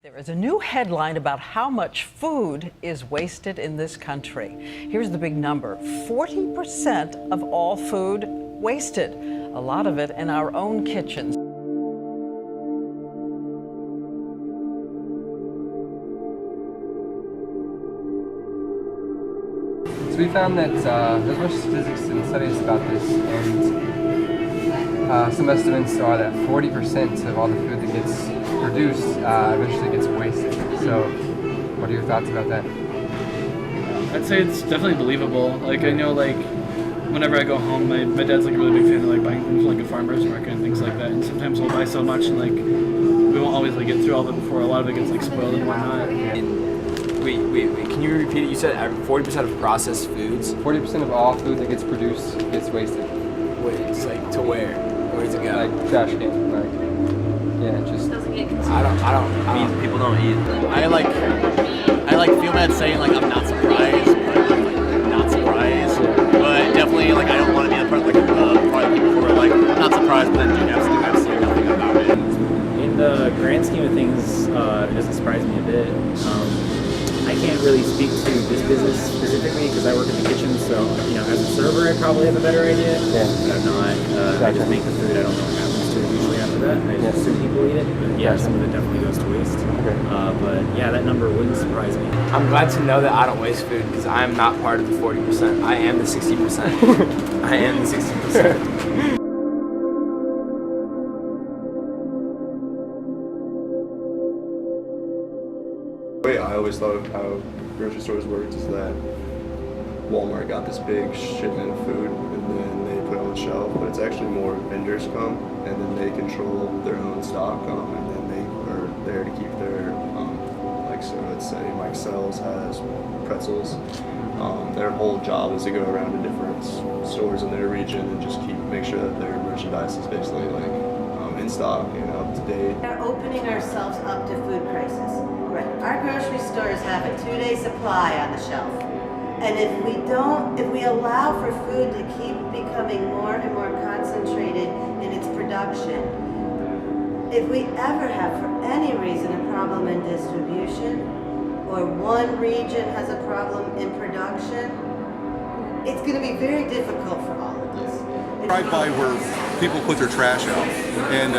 There is a new headline about how much food is wasted in this country. Here's the big number: 40% of all food wasted, a lot of it in our own kitchens. So we found that there's a bunch of statistics and studies about this, and some estimates are that 40% of all the food that gets produced eventually gets wasted. So what are your thoughts about that? I'd say it's definitely believable. Like, I know, like, whenever I go home, my dad's like a really big fan of like buying things from like a farmer's market and things like that, and sometimes we'll buy so much and like we won't always like get through all of it before a lot of it gets like spoiled and whatnot. Wait, can you repeat it? You said 40% of processed foods? 40% of all food that gets produced gets wasted. Wait, it's like to where? Where does it go? Like trash can, like, yeah, just... Doesn't get consumed. I mean, people don't eat. I feel bad saying like I'm not surprised, but I'm like not surprised. But definitely like I don't want to be the part of the people who are like I'm not surprised, but then do absolutely nothing about it. In the grand scheme of things, it doesn't surprise me a bit. I can't really speak to this business specifically because I work in the kitchen, so as a server I probably have a better idea. Yeah. But I'm not. I just make the food. I don't know what happens to it usually after that. I just assume people eat it. But yeah, some of it definitely goes to waste. Okay. But yeah, that number wouldn't surprise me. I'm glad to know that I don't waste food because I am not part of the 40%. I am the 60%. I am the 60%. The way I always thought of how grocery stores worked is that Walmart got this big shipment of food and then they put it on the shelf, but it's actually more vendors come and then they control their own stock and then they are there to keep their, like, so let's say Mike Sells has pretzels. Their whole job is to go around to different stores in their region and just make sure that their merchandise is basically like in stock and up to date. We're opening ourselves up to food crisis. Right. Our grocery stores have a 2-day supply on the shelf. And if we allow for food to keep becoming more and more concentrated in its production, if we ever have for any reason a problem in distribution, or one region has a problem in production, it's going to be very difficult for all of us. Right by where people put their trash out, and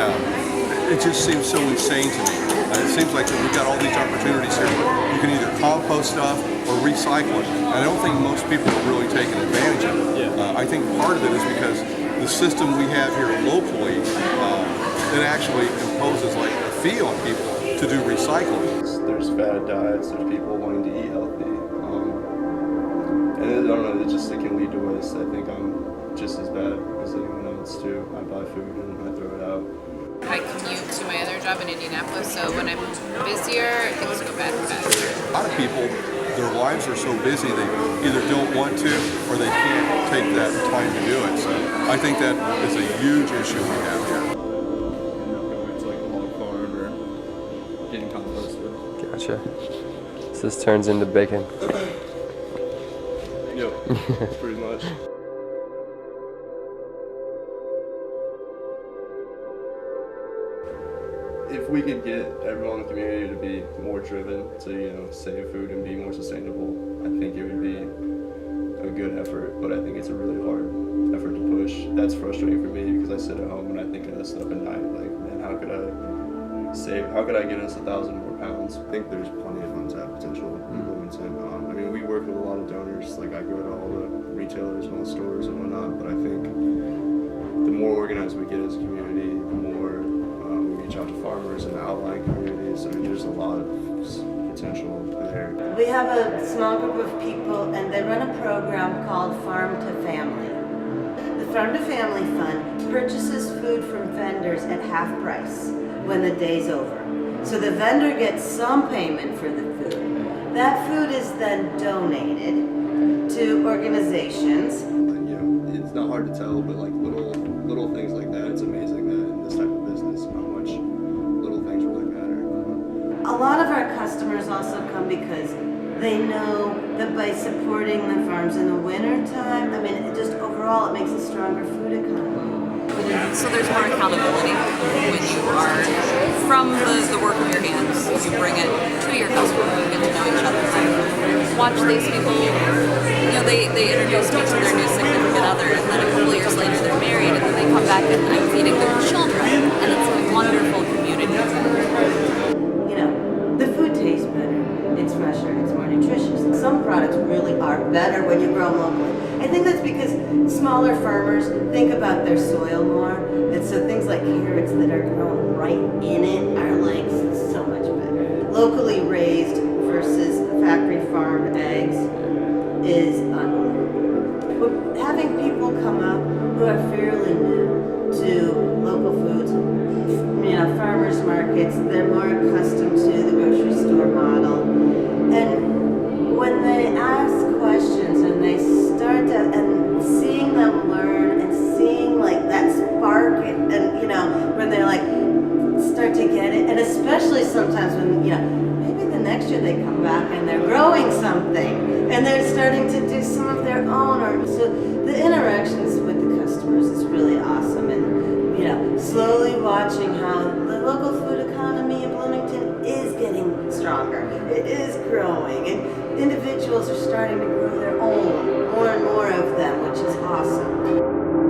it just seems so insane to me. It seems like we've got all these opportunities here where you can either compost stuff or recycle it, and I don't think most people are really taking advantage of it. I think part of it is because the system we have here locally, it actually imposes like a fee on people to do recycling. There's fad diets, there's people wanting to eat healthy, and I don't know, it can lead to waste. I think I'm just as bad as anyone else too. I buy food and I throw it out. I commute to my other job in Indianapolis, so when I'm busier, things go bad faster. A lot of people, their lives are so busy they either don't want to or they can't take that time to do it. So I think that is a huge issue we have here. Going to like a log farm or getting composted. Gotcha. So this turns into bacon. Yep, pretty much. If we could get everyone in the community to be more driven to, save food and be more sustainable, I think it would be a good effort, but I think it's a really hard effort to push. That's frustrating for me because I sit at home and I think of this stuff at night, like, man, how could I get us 1,000 more pounds? I think there's plenty of untapped potential in Bloomington. I mean, we work with a lot of donors, like I go to all the retailers and all the stores and whatnot, but I think the more organized we get as a community, the more reach out to farmers and outlying communities. I mean, there's a lot of potential there. We have a small group of people and they run a program called Farm to Family. The Farm to Family Fund purchases food from vendors at half price when the day's over. So the vendor gets some payment for the food. That food is then donated to organizations. And, it's not hard to tell, but like little things like that, it's amazing that in this type of business, how much little things really matter. A lot of our customers also come because they know that by supporting the farms in the winter time, I mean, just overall, it makes a stronger food economy. So there's more accountability when you are from the work of your hands. you bring it to your customer, you get to know each other. So watch these people, they introduce me to their new significant other, and then a couple of years later they're married, and then they come back and I'm feeding their children, and it's a wonderful community. The food tastes better, it's fresher, it's more nutritious. Some products really are better when you grow them locally. I think that's because smaller farmers think about their soil more, and so things like carrots that are grown right in it are like so much better. Locally raised versus factory farmed eggs is unbelievable. But having people come up who are fairly new to local foods, farmers markets, they're more accustomed to the grocery store model. And when they ask questions and they start to, and seeing them learn and seeing like that spark and when they're like, start to get it, and especially sometimes when, maybe the next year they come back and they're growing something and they're starting to do some of their own, so the interactions with the customers is really awesome. And slowly watching how the local food economy in Bloomington is getting stronger. It is growing, and individuals are starting to grow their own, more and more of them, which is awesome.